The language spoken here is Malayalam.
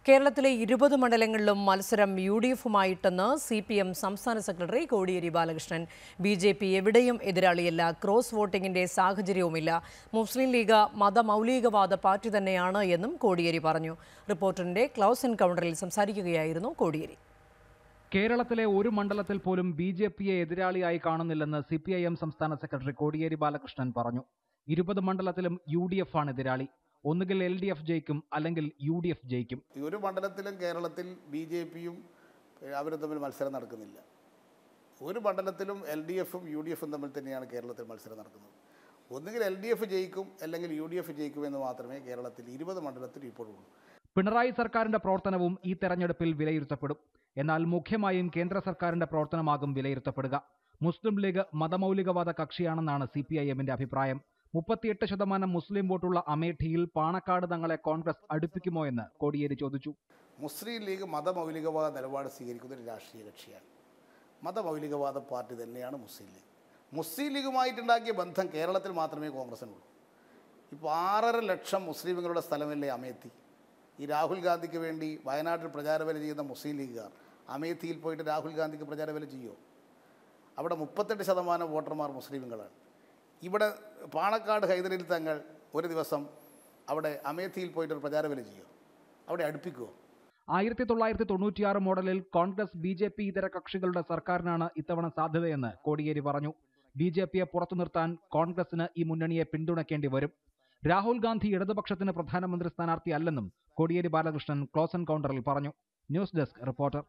കേരളത്തിലെ 20 മണ്ഡലങ്ങളിലും മത്സരം യുഡിഎഫുമായിട്ടെന്ന് സിപിഎം സംസ്ഥാന സെക്രട്ടറി കോടിയേരി ബാലകൃഷ്ണൻ. ബിജെപി എവിടെയും എതിരാളിയല്ല, ക്രോസ് വോട്ടിംഗിന്റെ സാഹചര്യവുമില്ല. മുസ്ലിം ലീഗ് മതമൗലികവാദ പാർട്ടി തന്നെയാണ് എന്നും കോടിയേരി പറഞ്ഞു. റിപ്പോർട്ടറിന്റെ ക്ലോസ് എൻകൗണ്ടറിൽ സംസാരിക്കുകയായിരുന്നു കോടിയേരി. കേരളത്തിലെ ഒരു മണ്ഡലത്തിൽ പോലും ബിജെപിയെ എതിരാളിയായി കാണുന്നില്ലെന്ന് സിപിഐഎം സംസ്ഥാന സെക്രട്ടറി കോടിയേരി ബാലകൃഷ്ണൻ പറഞ്ഞു. 20 മണ്ഡലത്തിലും യുഡിഎഫ് ആണ് എതിരാളി. ഒന്നുകിൽ എൽഡിഎഫ് ജയിക്കും, അല്ലെങ്കിൽ യുഡിഎഫ് ജയിക്കും. ഈ ഒരു മണ്ഡലത്തിലും കേരളത്തിൽ ബിജെപിയും അവരും തമ്മിൽ മത്സരം നടക്കുന്നില്ല. ഒരു മണ്ഡലത്തിലും എൽഡിഎഫും യുഡിഎഫും തമ്മിൽ തന്നെയാണ് കേരളത്തിൽ മത്സരം നടക്കുന്നത്. ഒന്നുകിൽ എൽഡിഎഫ് ജയിക്കും, അല്ലെങ്കിൽ യുഡിഎഫ് ജയിക്കും എന്ന് മാത്രമേ കേരളത്തിൽ 20 മണ്ഡലത്തിൽ ഇപ്പോഴുള്ളൂ. പിണറായി സർക്കാരിന്റെ പ്രവർത്തനവും ഈ തെരഞ്ഞെടുപ്പിൽ വിലയിരുത്തപ്പെടും. എന്നാൽ മുഖ്യമായും കേന്ദ്ര സർക്കാരിന്റെ പ്രവർത്തനമാകും വിലയിരുത്തപ്പെടുക. മുസ്ലിം ലീഗ് മതമൗലികവാദ കക്ഷിയാണെന്നാണ് സിപിഐഎമ്മിന്റെ അഭിപ്രായം. 38% മുസ്ലിം വോട്ടുള്ള അമേഠിയിൽ പാണക്കാട് തങ്ങളെ കോൺഗ്രസ് അടുപ്പിക്കുമോ എന്ന് കോടിയേരി ചോദിച്ചു. മുസ്ലിം ലീഗ് മതമൗലികവാദ നിലപാട് സ്വീകരിക്കുന്ന ഒരു രാഷ്ട്രീയ കക്ഷിയാണ്. മതമൗലികവാദ പാർട്ടി തന്നെയാണ് മുസ്ലിം ലീഗ്. മുസ്ലിം ലീഗുമായിട്ടുണ്ടാക്കിയ ബന്ധം കേരളത്തിൽ മാത്രമേ കോൺഗ്രസിനുള്ളൂ. ഇപ്പോൾ 6.5 ലക്ഷം മുസ്ലിമുകളുടെ സ്ഥലമല്ലേ അമേത്തി. ഈ രാഹുൽ ഗാന്ധിക്ക് വേണ്ടി വയനാട്ടിൽ പ്രചാരവേല ചെയ്യുന്ന മുസ്ലിം ലീഗുകാർ അമേത്തിയിൽ പോയിട്ട് രാഹുൽ ഗാന്ധിക്ക് പ്രചാരവേല ചെയ്യുമോ? അവിടെ 38% വോട്ടർമാർ മുസ്ലിമുകളാണ്. ഇവിടെ പാണക്കാട് ഹൈദരലി തങ്ങൾ ഒരു ദിവസം അവിടെ അമേത്തിയിൽ പോയിട്ട് ഒരു പ്രചാരവേല ചെയ്യുമോ? അവിടെ അടുപ്പിക്കുമോ? 1996 മോഡലിൽ കോൺഗ്രസ് ബിജെപി ഇതര കക്ഷികളുടെ സർക്കാരിനാണ് ഇത്തവണ സാധ്യതയെന്ന് കോടിയേരി പറഞ്ഞു. ബിജെപിയെ പുറത്തു നിർത്താൻ കോൺഗ്രസിന് ഈ മുന്നണിയെ പിന്തുണയ്ക്കേണ്ടി വരും. രാഹുൽ ഗാന്ധി ഇടതുപക്ഷത്തിന് പ്രധാനമന്ത്രി സ്ഥാനാർത്ഥിയല്ലെന്നും കോടിയേരി ബാലകൃഷ്ണൻ ക്ലോസ് എൻകൗണ്ടറിൽ പറഞ്ഞു. News desk reporter.